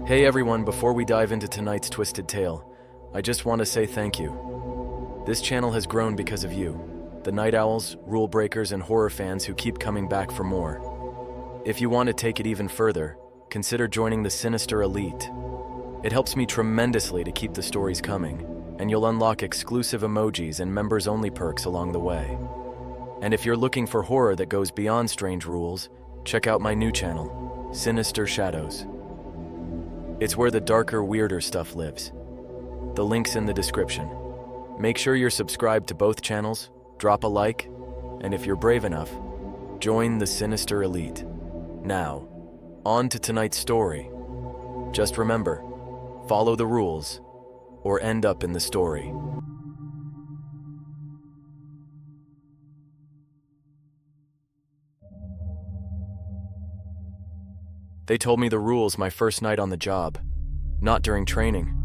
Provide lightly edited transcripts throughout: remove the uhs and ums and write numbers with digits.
Hey everyone, before we dive into tonight's twisted tale, I just want to say thank you. This channel has grown because of you, the night owls, rule breakers, and horror fans who keep coming back for more. If you want to take it even further, consider joining the Sinister Elite. It helps me tremendously to keep the stories coming, and you'll unlock exclusive emojis and members-only perks along the way. And if you're looking for horror that goes beyond strange rules, check out my new channel, Sinister Shadows. It's where the darker, weirder stuff lives. The link's in the description. Make sure you're subscribed to both channels, drop a like, and if you're brave enough, join the Sinister Elite. Now, on to tonight's story. Just remember, follow the rules, or end up in the story. They told me the rules my first night on the job. Not during training,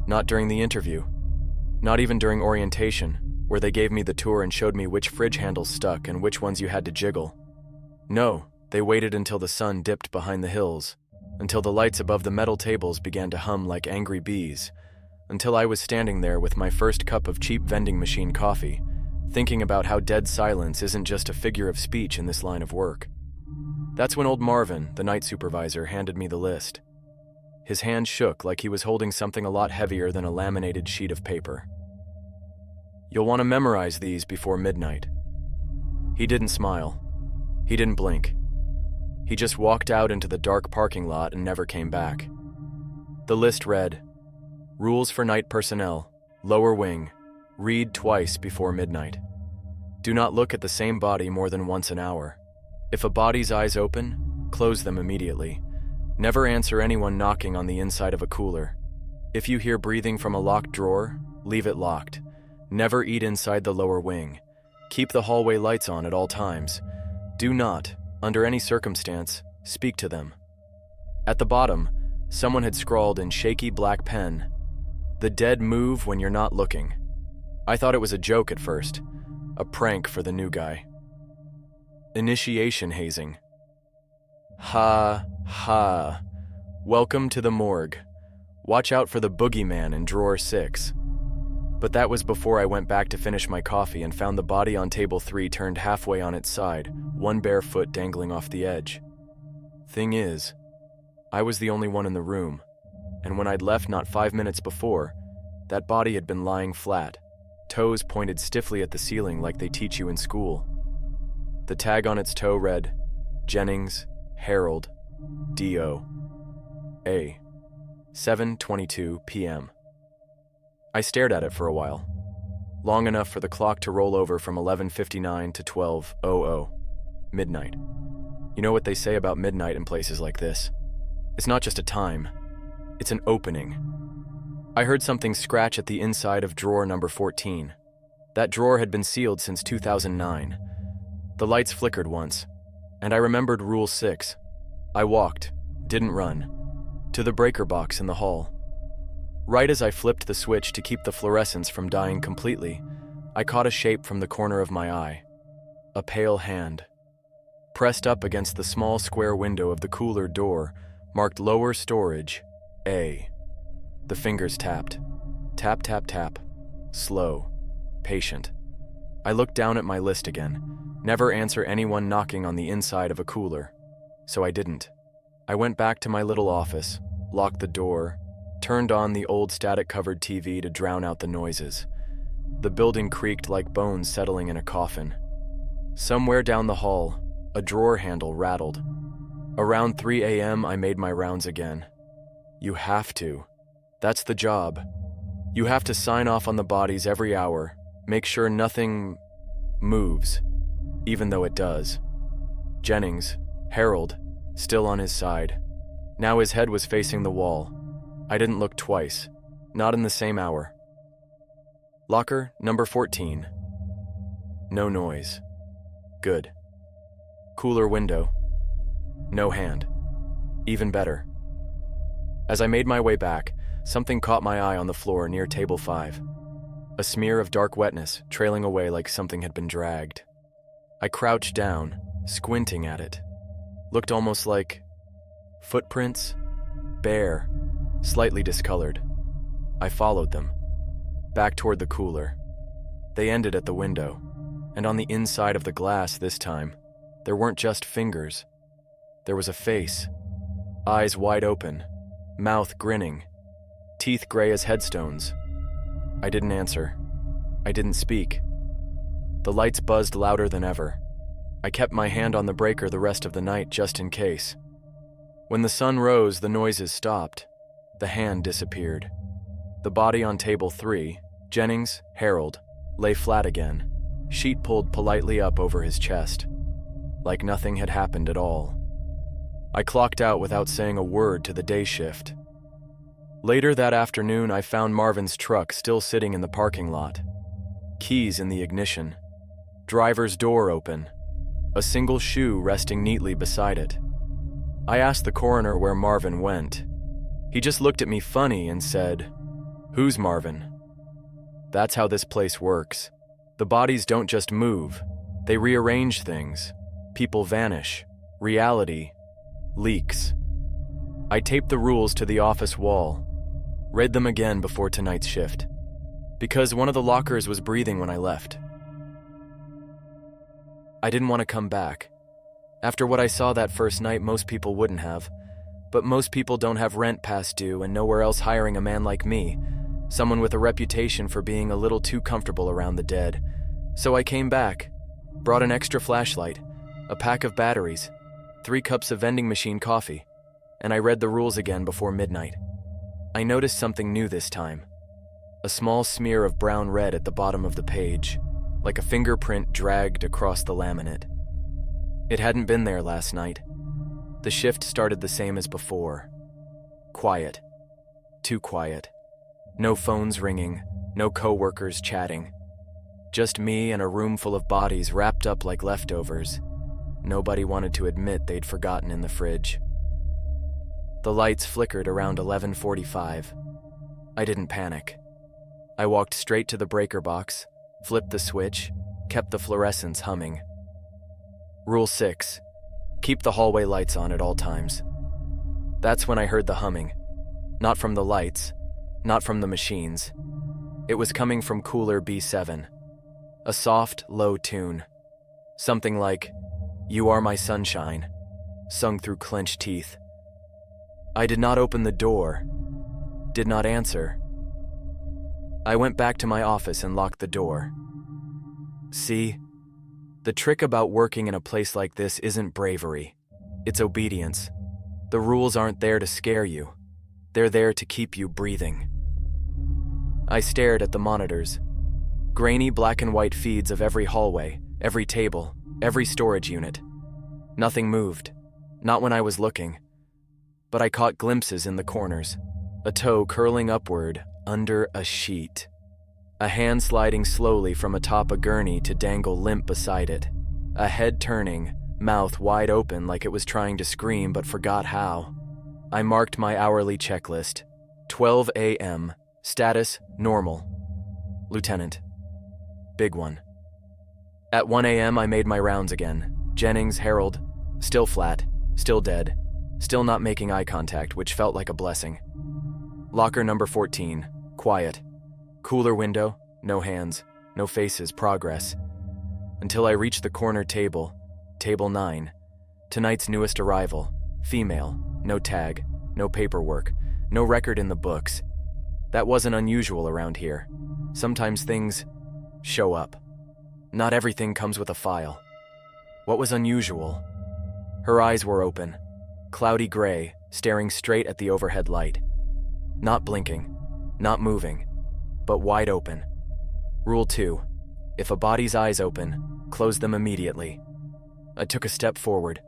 not during the interview, not even during orientation, where they gave me the tour and showed me which fridge handles stuck and which ones you had to jiggle. No, they waited until the sun dipped behind the hills, until the lights above the metal tables began to hum like angry bees, until I was standing there with my first cup of cheap vending machine coffee, thinking about how dead silence isn't just a figure of speech in this line of work. That's when old Marvin, the night supervisor, handed me the list. His hand shook like he was holding something a lot heavier than a laminated sheet of paper. You'll want to memorize these before midnight. He didn't smile. He didn't blink. He just walked out into the dark parking lot and never came back. The list read, Rules for night personnel, lower wing, read twice before midnight. Do not look at the same body more than once an hour. If a body's eyes open, close them immediately. Never answer anyone knocking on the inside of a cooler. If you hear breathing from a locked drawer, leave it locked. Never eat inside the lower wing. Keep the hallway lights on at all times. Do not, under any circumstance, speak to them. At the bottom, someone had scrawled in shaky black pen, "The dead move when you're not looking." I thought it was a joke at first, a prank for the new guy. Initiation hazing. Ha, ha. Welcome to the morgue. Watch out for the boogeyman in drawer 6. But that was before I went back to finish my coffee and found the body on table 3 turned halfway on its side, one bare foot dangling off the edge. Thing is, I was the only one in the room, and when I'd left not 5 minutes before, that body had been lying flat, toes pointed stiffly at the ceiling like they teach you in school. The tag on its toe read, Jennings, Harold, D.O. A. 7:22 p.m. I stared at it for a while, long enough for the clock to roll over from 11:59 to 12:00, midnight. You know what they say about midnight in places like this? It's not just a time, it's an opening. I heard something scratch at the inside of drawer number 14. That drawer had been sealed since 2009. The lights flickered once, and I remembered Rule 6. I walked, didn't run, to the breaker box in the hall. Right as I flipped the switch to keep the fluorescence from dying completely, I caught a shape from the corner of my eye. A pale hand. Pressed up against the small square window of the cooler door, marked Lower Storage, A. The fingers tapped. Tap, tap, tap. Slow. Patient. I looked down at my list again. Never answer anyone knocking on the inside of a cooler. So I didn't. I went back to my little office, locked the door, turned on the old static-covered TV to drown out the noises. The building creaked like bones settling in a coffin. Somewhere down the hall, a drawer handle rattled. Around 3 a.m., I made my rounds again. You have to. That's the job. You have to sign off on the bodies every hour, make sure nothing moves. Even though it does. Jennings, Harold, still on his side. Now his head was facing the wall. I didn't look twice, not in the same hour. Locker number 14. No noise. Good. Cooler window. No hand. Even better. As I made my way back, something caught my eye on the floor near table 5. A smear of dark wetness trailing away like something had been dragged. I crouched down, squinting at it. Looked almost like footprints, bare, slightly discolored. I followed them, back toward the cooler. They ended at the window, and on the inside of the glass this time, there weren't just fingers. There was a face, eyes wide open, mouth grinning, teeth gray as headstones. I didn't answer. I didn't speak. The lights buzzed louder than ever. I kept my hand on the breaker the rest of the night just in case. When the sun rose, the noises stopped. The hand disappeared. The body on table 3, Jennings, Harold, lay flat again, sheet pulled politely up over his chest, like nothing had happened at all. I clocked out without saying a word to the day shift. Later that afternoon, I found Marvin's truck still sitting in the parking lot. Keys in the ignition. Driver's door open. A single shoe resting neatly beside it. I asked the coroner where Marvin went. He just looked at me funny and said, "Who's Marvin?" That's how this place works. The bodies don't just move. They rearrange things. People vanish. Reality leaks. I taped the rules to the office wall. Read them again before tonight's shift. Because one of the lockers was breathing when I left. I didn't want to come back. After what I saw that first night, most people wouldn't have. But most people don't have rent past due and nowhere else hiring a man like me, someone with a reputation for being a little too comfortable around the dead. So I came back, brought an extra flashlight, a pack of batteries, 3 cups of vending machine coffee, and I read the rules again before midnight. I noticed something new this time. A small smear of brown red at the bottom of the page, like a fingerprint dragged across the laminate. It hadn't been there last night. The shift started the same as before. Quiet. Too quiet. No phones ringing, no coworkers chatting. Just me and a room full of bodies wrapped up like leftovers. Nobody wanted to admit they'd forgotten in the fridge. The lights flickered around 11:45. I didn't panic. I walked straight to the breaker box, flipped the switch, kept the fluorescents humming. Rule 6. Keep the hallway lights on at all times. That's when I heard the humming. Not from the lights, not from the machines. It was coming from cooler B7. A soft, low tune. Something like, "You Are My Sunshine," sung through clenched teeth. I did not open the door, did not answer. I went back to my office and locked the door. See, the trick about working in a place like this isn't bravery. It's obedience. The rules aren't there to scare you. They're there to keep you breathing. I stared at the monitors. Grainy black and white feeds of every hallway, every table, every storage unit. Nothing moved. Not when I was looking. But I caught glimpses in the corners. A toe curling upward under a sheet. A hand sliding slowly from atop a gurney to dangle limp beside it. A head turning, mouth wide open like it was trying to scream but forgot how. I marked my hourly checklist. 12 a.m. Status, normal. Lieutenant. Big one. At 1 a.m. I made my rounds again. Jennings, Harold, still flat, still dead, still not making eye contact, which felt like a blessing. Locker number 14, quiet. Cooler window, no hands, no faces, progress. Until I reached the corner table, table 9. Tonight's newest arrival, female, no tag, no paperwork, no record in the books. That wasn't unusual around here. Sometimes things show up. Not everything comes with a file. What was unusual? Her eyes were open, cloudy gray, staring straight at the overhead light. Not blinking, not moving, but wide open. Rule 2. If a body's eyes open, close them immediately. I took a step forward.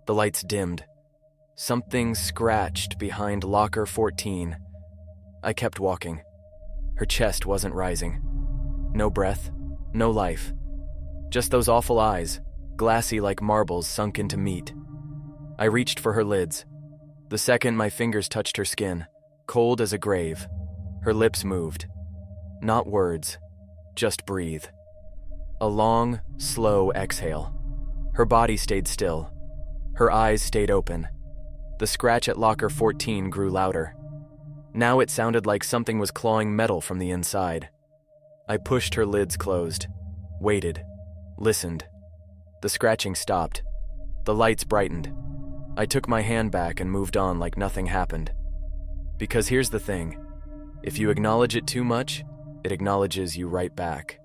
The lights dimmed. Something scratched behind locker 14. I kept walking. Her chest wasn't rising. No breath, no life. Just those awful eyes, glassy like marbles sunk into meat. I reached for her lids. The second my fingers touched her skin, cold as a grave, her lips moved. Not words, just breathe. A long, slow exhale. Her body stayed still. Her eyes stayed open. The scratch at locker 14 grew louder. Now it sounded like something was clawing metal from the inside. I pushed her lids closed, waited, listened. The scratching stopped. The lights brightened. I took my hand back and moved on like nothing happened. Because here's the thing. If you acknowledge it too much, it acknowledges you right back.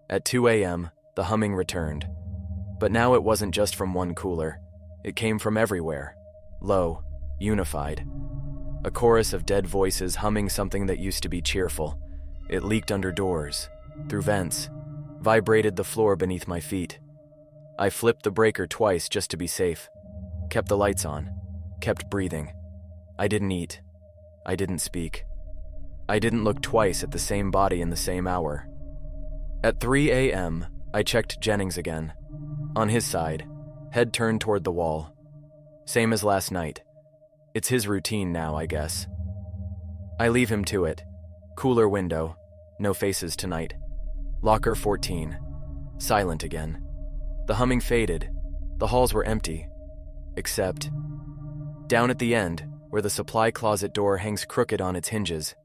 At 2 a.m., the humming returned. But now it wasn't just from one cooler. It came from everywhere. Low, unified. A chorus of dead voices humming something that used to be cheerful. It leaked under doors, through vents, vibrated the floor beneath my feet. I flipped the breaker twice just to be safe. Kept the lights on. Kept breathing. I didn't eat. I didn't speak. I didn't look twice at the same body in the same hour. At 3 a.m., I checked Jennings again. On his side, head turned toward the wall. Same as last night. It's his routine now, I guess. I leave him to it. Cooler window. No faces tonight. Locker 14. Silent again. The humming faded. The halls were empty. Except down at the end, where the supply closet door hangs crooked on its hinges,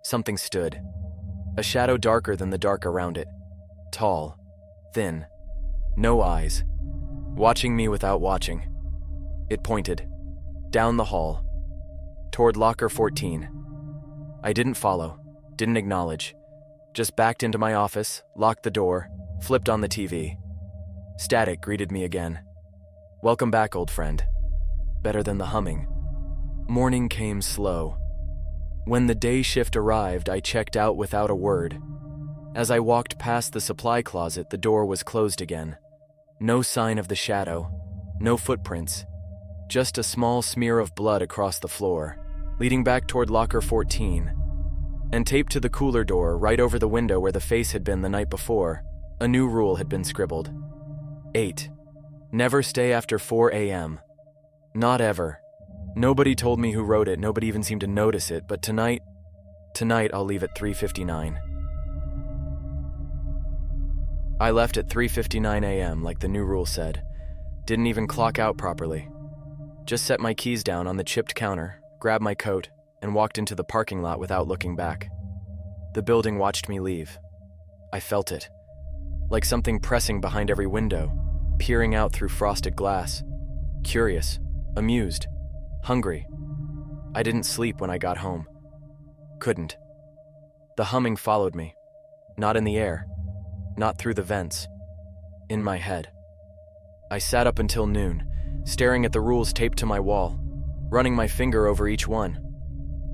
something stood. A shadow darker than the dark around it. Tall. Thin. No eyes. Watching me without watching. It pointed. Down the hall. Toward locker 14. I didn't follow. Didn't acknowledge. Just backed into my office, locked the door, flipped on the TV. Static greeted me again. Welcome back, old friend. Better than the humming. Morning came slow. When the day shift arrived, I checked out without a word. As I walked past the supply closet, the door was closed again. No sign of the shadow. No footprints. Just a small smear of blood across the floor, leading back toward locker 14. And taped to the cooler door, right over the window where the face had been the night before, a new rule had been scribbled. 8. Never stay after 4 a.m. Not ever. Nobody told me who wrote it, nobody even seemed to notice it, but tonight I'll leave at 3:59. I left at 3:59 a.m. like the new rule said. Didn't even clock out properly. Just set my keys down on the chipped counter, grabbed my coat, and walked into the parking lot without looking back. The building watched me leave. I felt it. Like something pressing behind every window, peering out through frosted glass. Curious, amused, hungry. I didn't sleep when I got home. Couldn't. The humming followed me. Not in the air. Not through the vents. In my head. I sat up until noon, staring at the rules taped to my wall, running my finger over each one.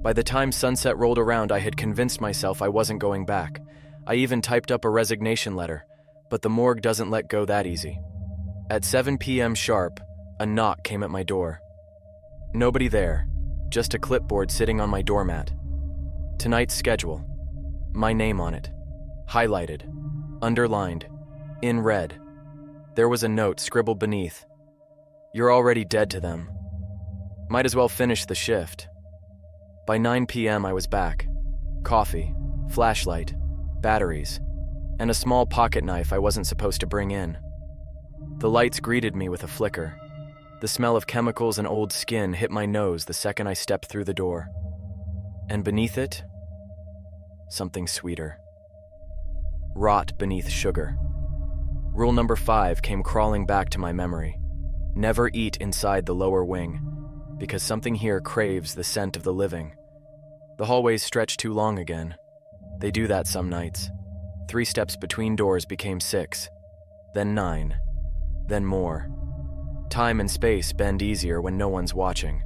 By the time sunset rolled around, I had convinced myself I wasn't going back. I even typed up a resignation letter, but the morgue doesn't let go that easy. At 7 p.m. sharp, a knock came at my door. Nobody there, just a clipboard sitting on my doormat. Tonight's schedule. My name on it. Highlighted. Underlined. In red. There was a note scribbled beneath. You're already dead to them. Might as well finish the shift. By 9 p.m. I was back. Coffee, flashlight, batteries, and a small pocket knife I wasn't supposed to bring in. The lights greeted me with a flicker. The smell of chemicals and old skin hit my nose the second I stepped through the door. And beneath it, something sweeter. Rot beneath sugar. Rule number 5 came crawling back to my memory. Never eat inside the lower wing, because something here craves the scent of the living. The hallways stretched too long again. They do that some nights. 3 steps between doors became 6, then 9, then more. Time and space bend easier when no one's watching.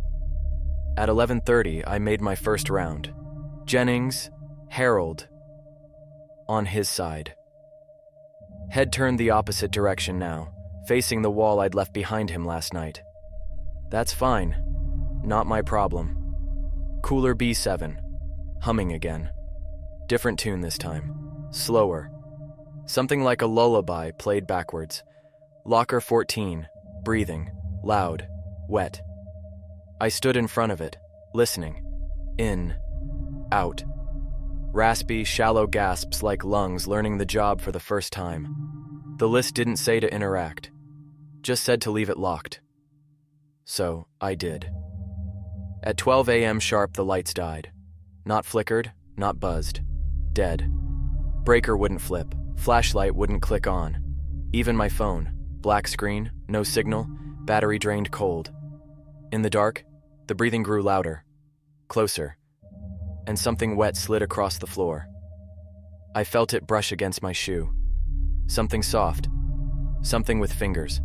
At 11:30, I made my first round. Jennings, Harold, on his side. Head turned the opposite direction now, facing the wall I'd left behind him last night. That's fine. Not my problem. Cooler B7. Humming again. Different tune this time. Slower. Something like a lullaby played backwards. Locker 14. Breathing. Loud. Wet. I stood in front of it, listening. In. Out. Raspy, shallow gasps like lungs learning the job for the first time. The list didn't say to interact. Just said to leave it locked. So, I did. At 12 a.m. sharp, the lights died. Not flickered, not buzzed. Dead. Breaker wouldn't flip. Flashlight wouldn't click on. Even my phone. Black screen, no signal, battery drained cold. In the dark, the breathing grew louder. Closer. And something wet slid across the floor. I felt it brush against my shoe. Something soft. Something with fingers.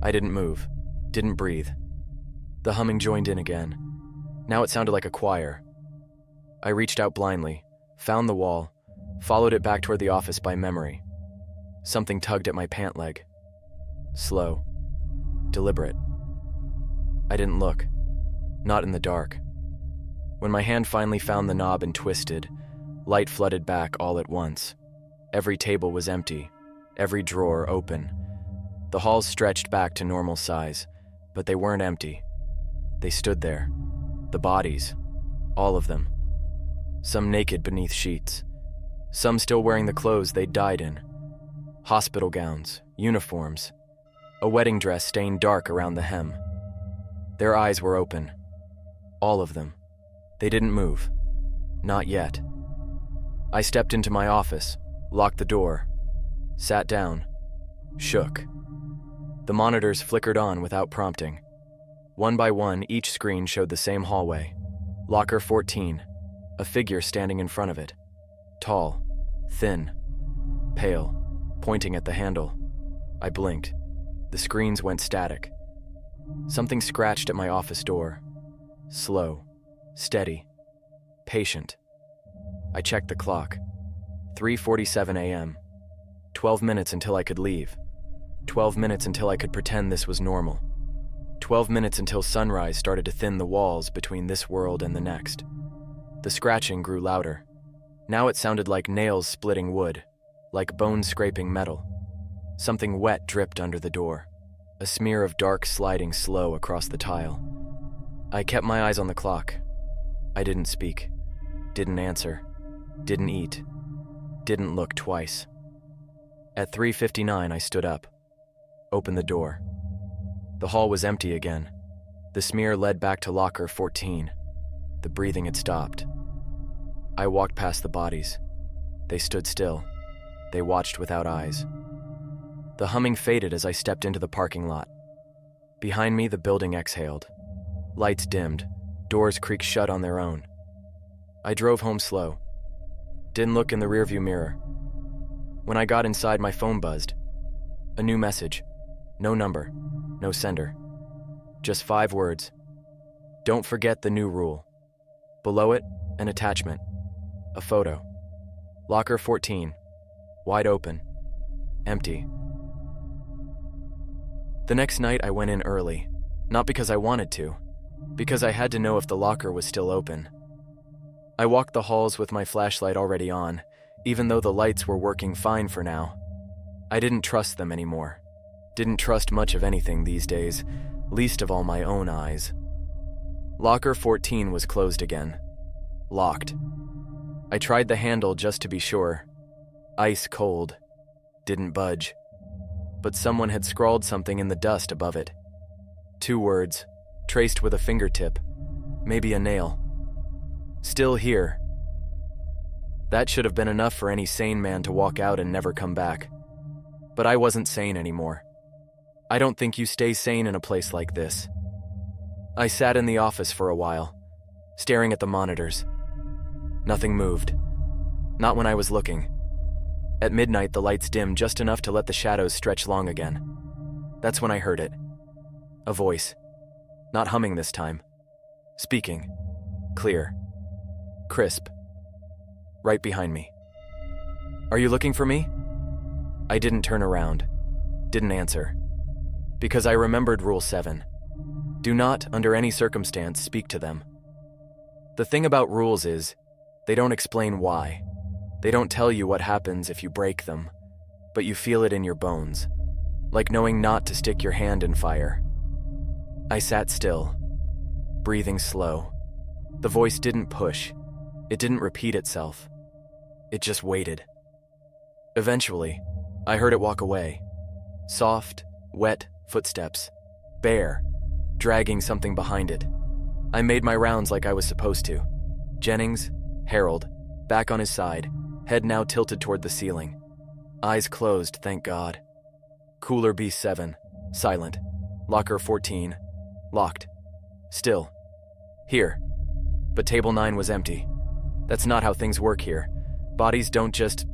I didn't move. Didn't breathe. The humming joined in again. Now it sounded like a choir. I reached out blindly, found the wall, followed it back toward the office by memory. Something tugged at my pant leg. Slow. Deliberate. I didn't look. Not in the dark. When my hand finally found the knob and twisted, light flooded back all at once. Every table was empty, every drawer open. The halls stretched back to normal size, but they weren't empty. They stood there. The bodies. All of them. Some naked beneath sheets. Some still wearing the clothes they'd died in. Hospital gowns, uniforms. A wedding dress stained dark around the hem. Their eyes were open. All of them. They didn't move. Not yet. I stepped into my office, locked the door, sat down, shook. The monitors flickered on without prompting. One by one, each screen showed the same hallway. Locker 14, a figure standing in front of it. Tall, thin, pale, pointing at the handle. I blinked. The screens went static. Something scratched at my office door. Slow, steady, patient. I checked the clock. 3:47 a.m. 12 minutes until I could leave. 12 minutes until I could pretend this was normal. 12 minutes until sunrise started to thin the walls between this world and the next. The scratching grew louder. Now it sounded like nails splitting wood, like bones scraping metal. Something wet dripped under the door, a smear of dark sliding slow across the tile. I kept my eyes on the clock. I didn't speak, didn't answer, didn't eat, didn't look twice. At 3:59, I stood up, opened the door. The hall was empty again. The smear led back to locker 14. The breathing had stopped. I walked past the bodies. They stood still. They watched without eyes. The humming faded as I stepped into the parking lot. Behind me, the building exhaled. Lights dimmed. Doors creaked shut on their own. I drove home slow. Didn't look in the rearview mirror. When I got inside, my phone buzzed. A new message. No number. No sender. Just 5 words. Don't forget the new rule. Below it, an attachment. A photo. Locker 14. Wide open. Empty. The next night I went in early. Not because I wanted to. Because I had to know if the locker was still open. I walked the halls with my flashlight already on, even though the lights were working fine for now. I didn't trust them anymore. Didn't trust much of anything these days, least of all my own eyes. Locker 14 was closed again. Locked. I tried the handle just to be sure. Ice cold. Didn't budge. But someone had scrawled something in the dust above it. 2 words, traced with a fingertip, maybe a nail. Still here. That should have been enough for any sane man to walk out and never come back. But I wasn't sane anymore. I don't think you stay sane in a place like this. I sat in the office for a while, staring at the monitors. Nothing moved. Not when I was looking. At midnight, the lights dimmed just enough to let the shadows stretch long again. That's when I heard it. A voice. Not humming this time. Speaking. Clear. Crisp. Right behind me. Are you looking for me? I didn't turn around. Didn't answer. Because I remembered Rule 7. Do not, under any circumstance, speak to them. The thing about rules is, they don't explain why. They don't tell you what happens if you break them, but you feel it in your bones, like knowing not to stick your hand in fire. I sat still, breathing slow. The voice didn't push. It didn't repeat itself. It just waited. Eventually, I heard it walk away. Soft, wet footsteps. Bare, dragging something behind it. I made my rounds like I was supposed to. Jennings, Harold, back on his side, head now tilted toward the ceiling. Eyes closed, thank God. Cooler B7, silent. Locker 14, locked. Still. Here. But table 9 was empty. That's not how things work here. Bodies don't just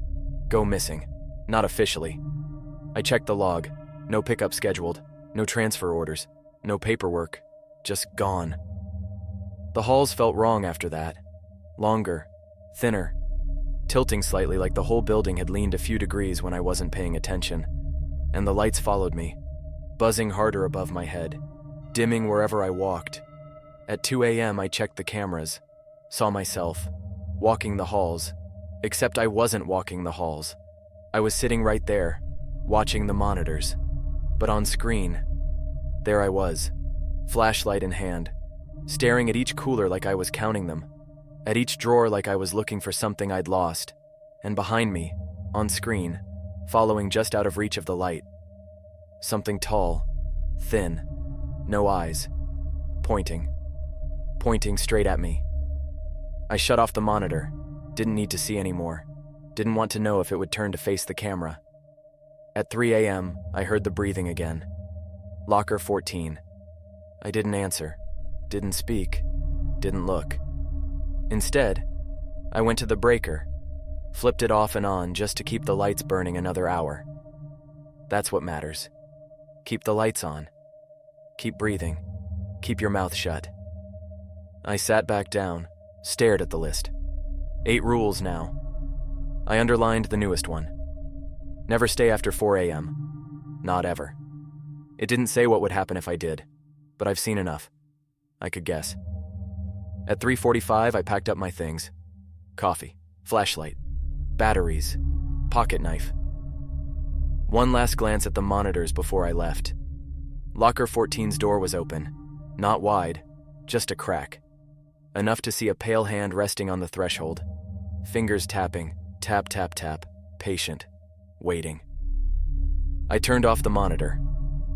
go missing. Not officially. I checked the log. No pickup scheduled. No transfer orders. No paperwork. Just gone. The halls felt wrong after that. Longer. Thinner. Tilting slightly like the whole building had leaned a few degrees when I wasn't paying attention. And the lights followed me, buzzing harder above my head, dimming wherever I walked. At 2 a.m. I checked the cameras, saw myself, walking the halls, except I wasn't walking the halls. I was sitting right there, watching the monitors. But on screen, there I was, flashlight in hand, staring at each cooler like I was counting them, at each drawer like I was looking for something I'd lost, and behind me, on screen, following just out of reach of the light. Something tall, thin, no eyes, pointing straight at me. I shut off the monitor, didn't need to see anymore, didn't want to know if it would turn to face the camera. At 3 a.m., I heard the breathing again. Locker 14. I didn't answer, didn't speak, didn't look. Instead, I went to the breaker, flipped it off and on just to keep the lights burning another hour. That's what matters. Keep the lights on. Keep breathing. Keep your mouth shut. I sat back down, stared at the list. 8 rules now. I underlined the newest one. Never stay after 4 a.m. Not ever. It didn't say what would happen if I did, but I've seen enough. I could guess. At 3:45, I packed up my things. Coffee, flashlight, batteries, pocket knife. One last glance at the monitors before I left. Locker 14's door was open. Not wide, just a crack. Enough to see a pale hand resting on the threshold. Fingers tapping, tap, tap, tap, patient, waiting. I turned off the monitor,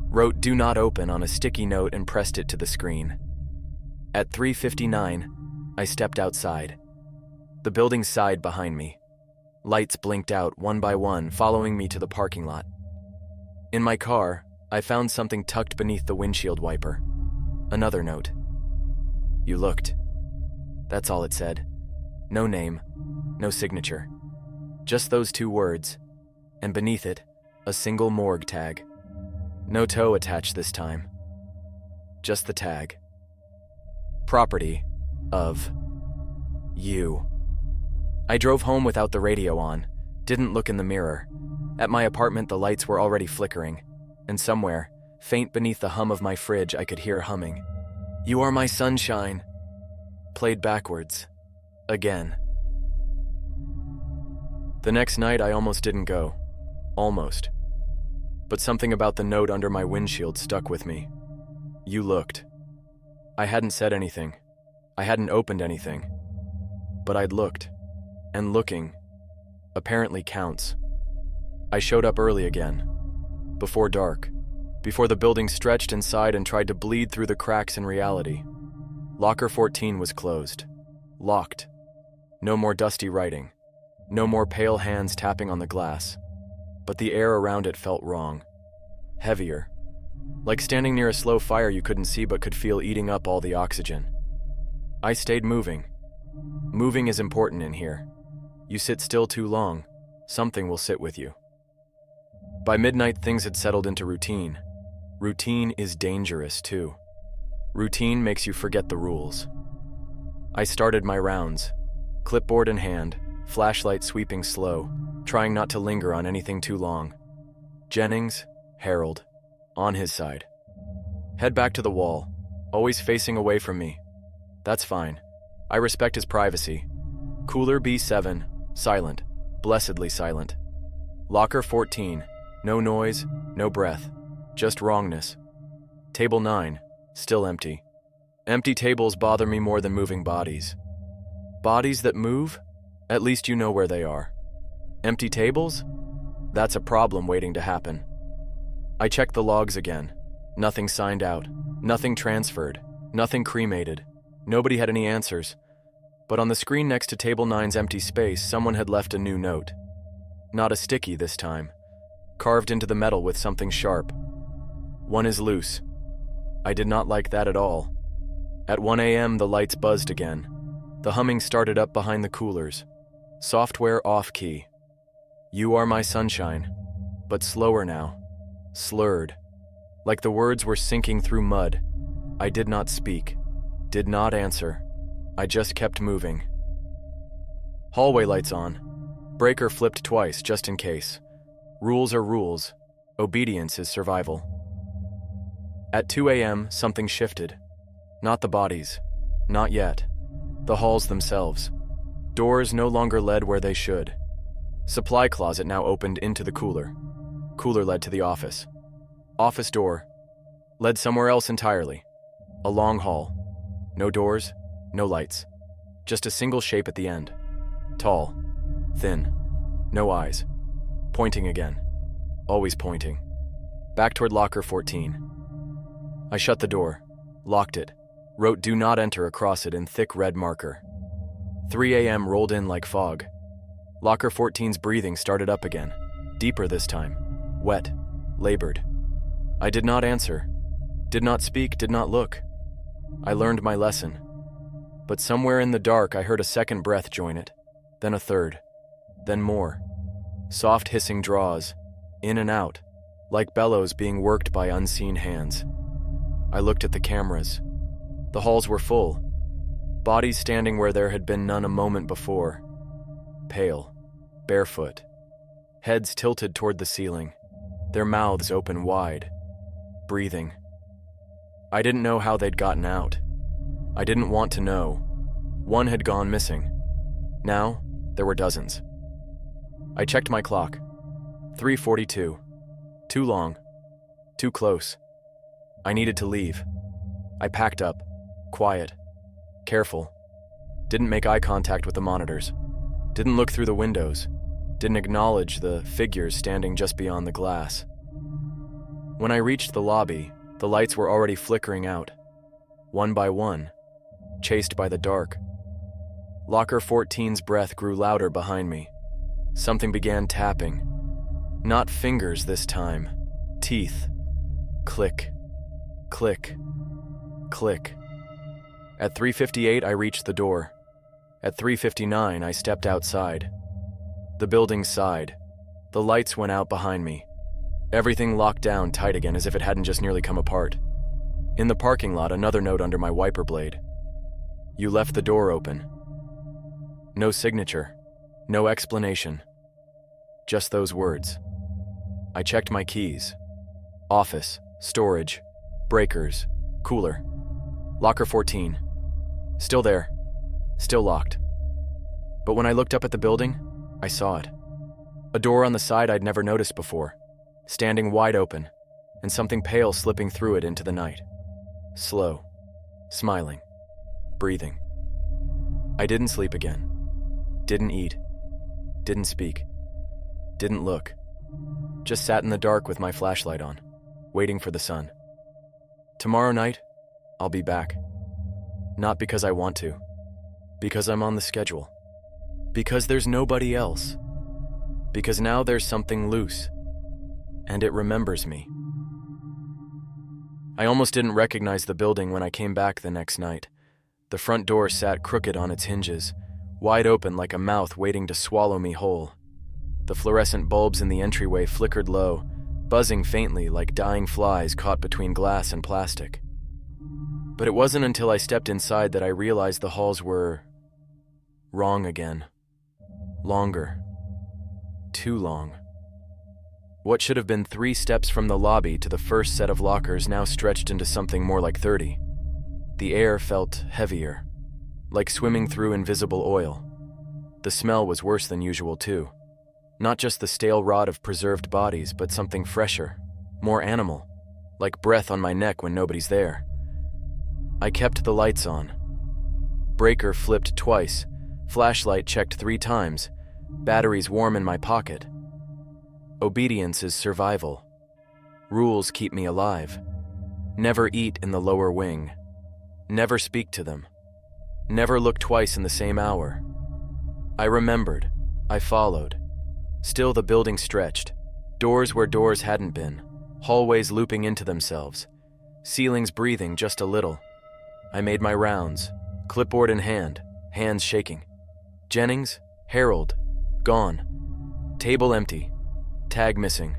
wrote "Do not open" on a sticky note and pressed it to the screen. At 3:59, I stepped outside. The building sighed behind me. Lights blinked out one by one, following me to the parking lot. In my car, I found something tucked beneath the windshield wiper. Another note. You looked. That's all it said. No name, no signature. Just those 2 words, and beneath it, a single morgue tag. No toe attached this time. Just the tag. Property of you. I drove home without the radio on, didn't look in the mirror. At my apartment, the lights were already flickering, and somewhere, faint beneath the hum of my fridge, I could hear humming. You Are My Sunshine. Played backwards. Again. The next night, I almost didn't go. Almost. But something about the note under my windshield stuck with me. You looked. I hadn't said anything. I hadn't opened anything. But I'd looked. And looking, apparently counts. I showed up early again. Before dark. Before the building stretched inside and tried to bleed through the cracks in reality. Locker 14 was closed. Locked. No more dusty writing. No more pale hands tapping on the glass. But the air around it felt wrong. Heavier. Like standing near a slow fire you couldn't see but could feel eating up all the oxygen. I stayed moving. Moving is important in here. You sit still too long, something will sit with you. By midnight, things had settled into routine. Routine is dangerous, too. Routine makes you forget the rules. I started my rounds, clipboard in hand, flashlight sweeping slow, trying not to linger on anything too long. Jennings, Harold, on his side. Head back to the wall, always facing away from me. That's fine. I respect his privacy. Cooler B7, silent, blessedly silent. Locker 14, no noise, no breath, just wrongness. Table 9, still empty. Empty tables bother me more than moving bodies. Bodies that move? At least you know where they are. Empty tables? That's a problem waiting to happen. I checked the logs again. Nothing signed out, nothing transferred, nothing cremated. Nobody had any answers. But on the screen next to Table 9's empty space, someone had left a new note. Not a sticky this time, carved into the metal with something sharp. "One is loose." I did not like that at all. At 1 a.m., the lights buzzed again. The humming started up behind the coolers. Software off key. "You are my sunshine," but slower now. Slurred. Like the words were sinking through mud. I did not speak. Did not answer. I just kept moving. Hallway lights on. Breaker flipped twice, just in case. Rules are rules. Obedience is survival. At 2 a.m., something shifted. Not the bodies. Not yet. The halls themselves. Doors no longer led where they should. Supply closet now opened into the cooler. Cooler led to the office. Office door led somewhere else entirely. A long hall. No doors, no lights. Just a single shape at the end. Tall. Thin. No eyes. Pointing again. Always pointing. Back toward locker 14. I shut the door. Locked it. Wrote "Do not enter" across it in thick red marker. 3 a.m. rolled in like fog. Locker 14's breathing started up again. Deeper this time. Wet. Labored. I did not answer. Did not speak, did not look. I learned my lesson. But somewhere in the dark I heard a second breath join it. Then a third. Then more. Soft hissing draws. In and out. Like bellows being worked by unseen hands. I looked at the cameras. The halls were full. Bodies standing where there had been none a moment before. Pale. Barefoot. Heads tilted toward the ceiling. Their mouths open wide. Breathing. I didn't know how they'd gotten out. I didn't want to know. One had gone missing. Now, there were dozens. I checked my clock. 3:42. Too long. Too close. I needed to leave. I packed up. Quiet. Careful. Didn't make eye contact with the monitors. Didn't look through the windows. Didn't acknowledge the figures standing just beyond the glass. When I reached the lobby, the lights were already flickering out. One by one. Chased by the dark. Locker 14's breath grew louder behind me. Something began tapping. Not fingers this time. Teeth. Click. Click. Click. At 3:58, I reached the door. At 3:59, I stepped outside. The building sighed. The lights went out behind me. Everything locked down tight again as if it hadn't just nearly come apart. In the parking lot, another note under my wiper blade. "You left the door open." No signature. No explanation. Just those words. I checked my keys. Office, storage, breakers, cooler. Locker 14. Still there. Still locked. But when I looked up at the building, I saw it. A door on the side I'd never noticed before, standing wide open, and something pale slipping through it into the night. Slow. Smiling. Breathing. I didn't sleep again. Didn't eat. Didn't speak. Didn't look. Just sat in the dark with my flashlight on, waiting for the sun. Tomorrow night, I'll be back. Not because I want to. Because I'm on the schedule. Because there's nobody else. Because now there's something loose. And it remembers me. I almost didn't recognize the building when I came back the next night. The front door sat crooked on its hinges, wide open like a mouth waiting to swallow me whole. The fluorescent bulbs in the entryway flickered low, buzzing faintly like dying flies caught between glass and plastic. But it wasn't until I stepped inside that I realized the halls were wrong again. Longer. Too long. What should have been 3 steps from the lobby to the first set of lockers now stretched into something more like 30. The air felt heavier, like swimming through invisible oil. The smell was worse than usual too. Not just the stale rot of preserved bodies, but something fresher, more animal, like breath on my neck when nobody's there. I kept the lights on. Breaker flipped twice, flashlight checked 3 times, batteries warm in my pocket. Obedience is survival. Rules keep me alive. Never eat in the lower wing. Never speak to them. Never look twice in the same hour. I remembered. I followed. Still the building stretched. Doors where doors hadn't been. Hallways looping into themselves. Ceilings breathing just a little. I made my rounds. Clipboard in hand. Hands shaking. Jennings? Harold? Gone. Table empty. Tag missing.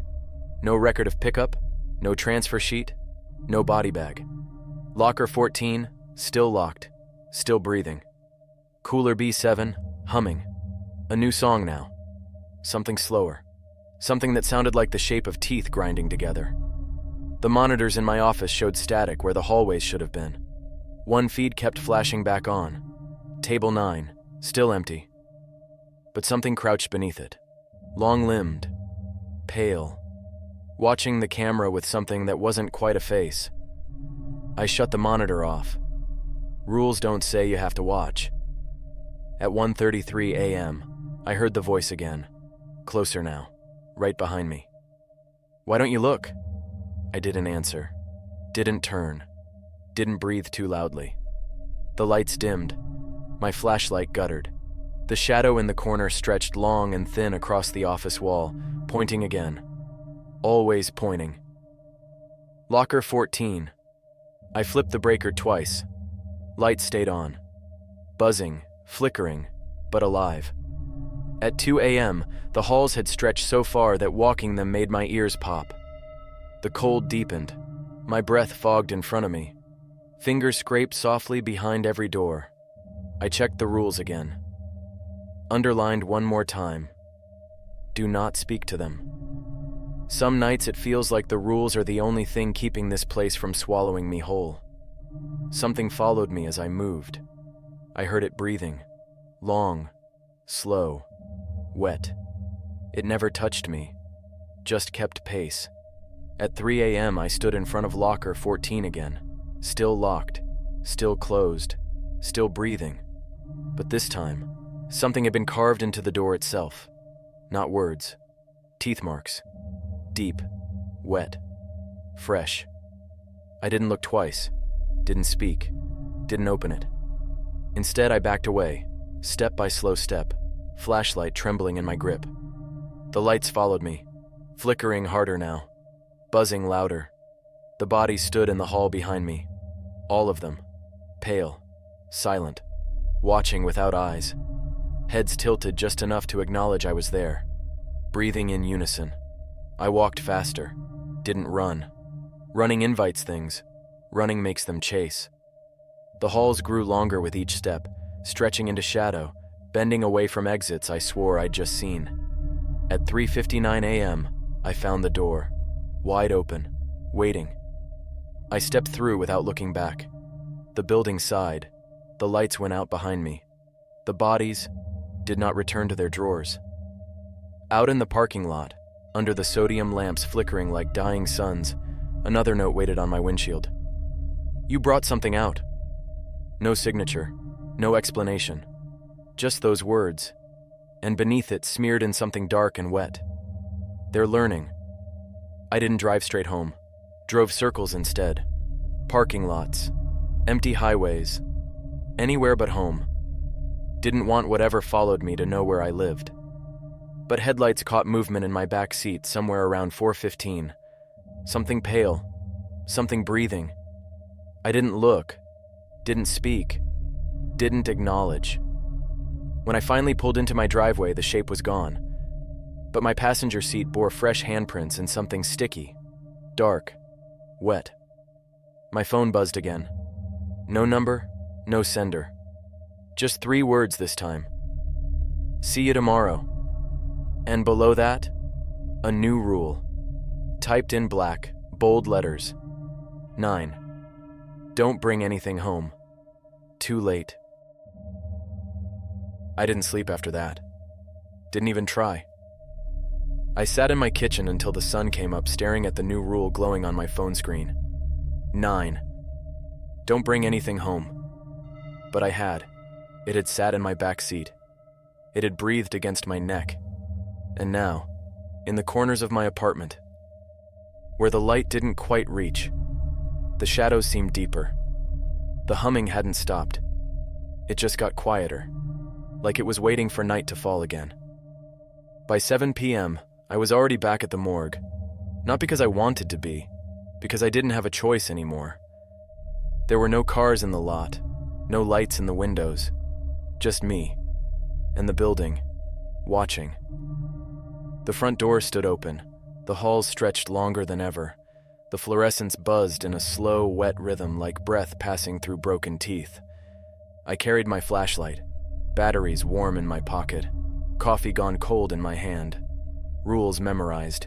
No record of pickup. No transfer sheet. No body bag. Locker 14, still locked. Still breathing. Cooler B7, humming. A new song now. Something slower. Something that sounded like the shape of teeth grinding together. The monitors in my office showed static where the hallways should have been. One feed kept flashing back on. Table 9, still empty. But something crouched beneath it. Long-limbed. Pale. Watching the camera with something that wasn't quite a face. I shut the monitor off. Rules don't say you have to watch. At 1:33 a.m., I heard the voice again. Closer now. Right behind me. Why don't you look? I didn't answer. Didn't turn. Didn't breathe too loudly. The lights dimmed. My flashlight guttered. The shadow in the corner stretched long and thin across the office wall, pointing again. Always pointing. Locker 14. I flipped the breaker twice. Lights stayed on. Buzzing, flickering, but alive. At 2 a.m., the halls had stretched so far that walking them made my ears pop. The cold deepened. My breath fogged in front of me. Fingers scraped softly behind every door. I checked the rules again. Underlined one more time. Do not speak to them. Some nights it feels like the rules are the only thing keeping this place from swallowing me whole. Something followed me as I moved. I heard it breathing. Long, slow, wet. It never touched me, just kept pace. At 3 a.m. I stood in front of locker 14 again, still locked, still closed, still breathing. But this time, something had been carved into the door itself. Not words, teeth marks. Deep, wet, fresh. I didn't look twice, didn't speak, didn't open it. Instead, I backed away, step by slow step, flashlight trembling in my grip. The lights followed me, flickering harder now, buzzing louder. The bodies stood in the hall behind me, all of them, pale, silent, watching without eyes, heads tilted just enough to acknowledge I was there, breathing in unison. I walked faster, didn't run. Running invites things. Running makes them chase. The halls grew longer with each step, stretching into shadow, bending away from exits I swore I'd just seen. At 3:59 a.m., I found the door, wide open, waiting. I stepped through without looking back. The building sighed. The lights went out behind me. The bodies did not return to their drawers. Out in the parking lot, under the sodium lamps flickering like dying suns, another note waited on my windshield. You brought something out. No signature, no explanation. Just those words. And beneath it, smeared in something dark and wet. They're learning. I didn't drive straight home. Drove circles instead. Parking lots. Empty highways. Anywhere but home. Didn't want whatever followed me to know where I lived. But headlights caught movement in my back seat somewhere around 4:15. Something pale. Something breathing. I didn't look. Didn't speak. Didn't acknowledge. When I finally pulled into my driveway, the shape was gone. But my passenger seat bore fresh handprints and something sticky. Dark. Wet. My phone buzzed again. No number, no sender. Just 3 words this time. See you tomorrow. And below that, a new rule. Typed in black, bold letters. 9. Don't bring anything home. Too late. I didn't sleep after that. Didn't even try. I sat in my kitchen until the sun came up, staring at the new rule glowing on my phone screen. 9. Don't bring anything home. But I had. It had sat in my back seat. It had breathed against my neck. And now, in the corners of my apartment, where the light didn't quite reach, the shadows seemed deeper. The humming hadn't stopped. It just got quieter, like it was waiting for night to fall again. By 7 p.m., I was already back at the morgue, not because I wanted to be, because I didn't have a choice anymore. There were no cars in the lot, no lights in the windows, just me, and the building, watching. The front door stood open, the halls stretched longer than ever. The fluorescents buzzed in a slow, wet rhythm like breath passing through broken teeth. I carried my flashlight, batteries warm in my pocket, coffee gone cold in my hand, rules memorized.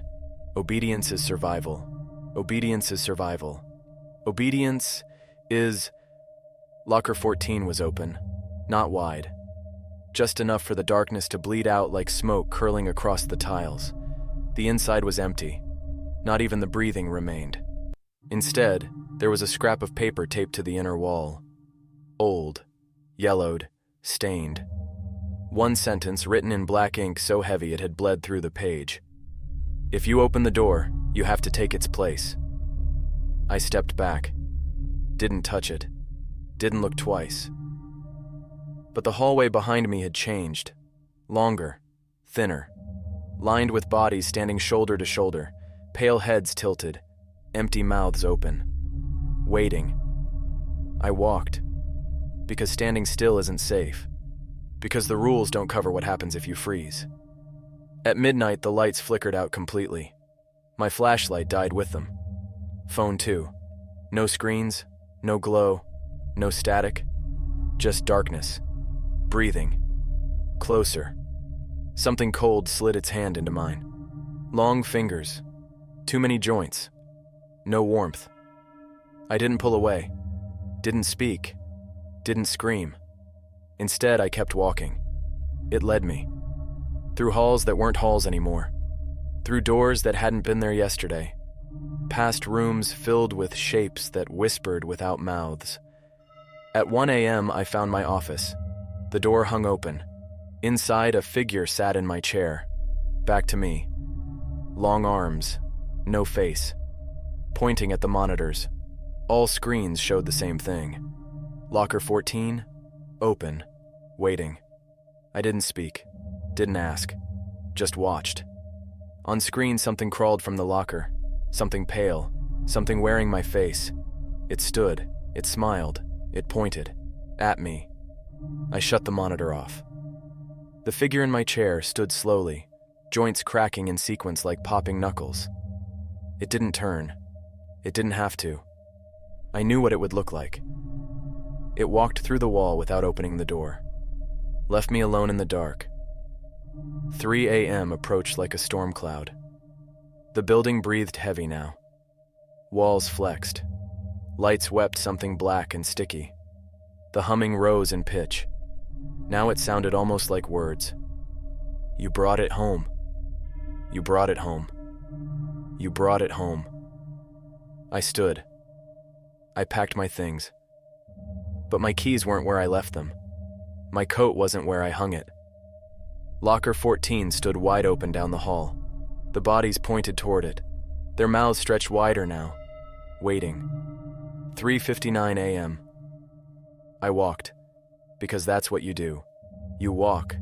Obedience is survival. Obedience is survival. Obedience is... Locker 14 was open, not wide. Just enough for the darkness to bleed out like smoke curling across the tiles. The inside was empty. Not even the breathing remained. Instead, there was a scrap of paper taped to the inner wall. Old, yellowed, stained. One sentence written in black ink so heavy it had bled through the page. If you open the door, you have to take its place. I stepped back. Didn't touch it. Didn't look twice. But the hallway behind me had changed. Longer, thinner, lined with bodies standing shoulder to shoulder, pale heads tilted, empty mouths open. Waiting. I walked. Because standing still isn't safe. Because the rules don't cover what happens if you freeze. At midnight, the lights flickered out completely. My flashlight died with them. Phone too. No screens, no glow, no static. Just darkness. Breathing. Closer. Something cold slid its hand into mine. Long fingers. Too many joints. No warmth. I didn't pull away. Didn't speak. Didn't scream. Instead, I kept walking. It led me. Through halls that weren't halls anymore. Through doors that hadn't been there yesterday. Past rooms filled with shapes that whispered without mouths. At 1 a.m., I found my office. The door hung open. Inside, a figure sat in my chair. Back to me. Long arms. No face. Pointing at the monitors. All screens showed the same thing. Locker 14, open, waiting. I didn't speak. Didn't ask. Just watched. On screen, something crawled from the locker. Something pale. Something wearing my face. It stood. It smiled. It pointed. At me. I shut the monitor off. The figure in my chair stood slowly, joints cracking in sequence like popping knuckles. It didn't turn. It didn't have to. I knew what it would look like. It walked through the wall without opening the door. Left me alone in the dark. 3 a.m. approached like a storm cloud. The building breathed heavy now. Walls flexed. Lights wept something black and sticky. The humming rose in pitch. Now it sounded almost like words. You brought it home. You brought it home. You brought it home. I stood. I packed my things. But my keys weren't where I left them. My coat wasn't where I hung it. Locker 14 stood wide open down the hall. The bodies pointed toward it. Their mouths stretched wider now, waiting. 3:59 a.m. I walked, because that's what you do. You walk,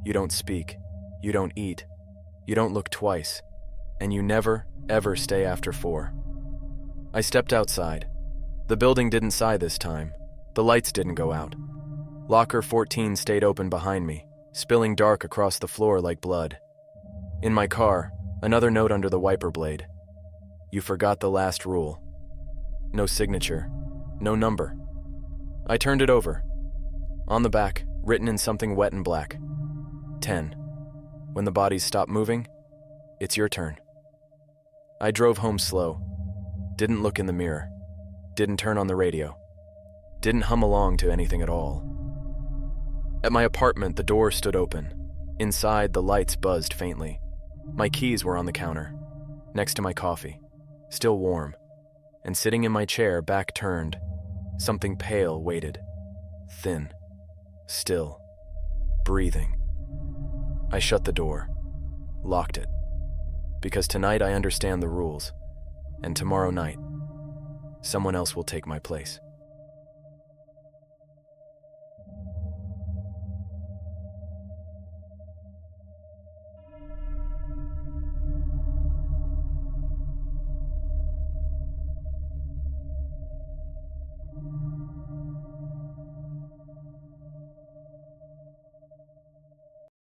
you don't speak, you don't eat, you don't look twice, and you never, ever stay after 4. I stepped outside. The building didn't sigh this time. The lights didn't go out. Locker 14 stayed open behind me, spilling dark across the floor like blood. In my car, another note under the wiper blade. You forgot the last rule. No signature, no number. I turned it over. On the back, written in something wet and black. 10. When the bodies stop moving, it's your turn. I drove home slow. Didn't look in the mirror. Didn't turn on the radio. Didn't hum along to anything at all. At my apartment, the door stood open. Inside, the lights buzzed faintly. My keys were on the counter, next to my coffee, still warm. And sitting in my chair, back turned, something pale waited. Thin. Still. Breathing. I shut the door. Locked it. Because tonight I understand the rules. And tomorrow night, someone else will take my place.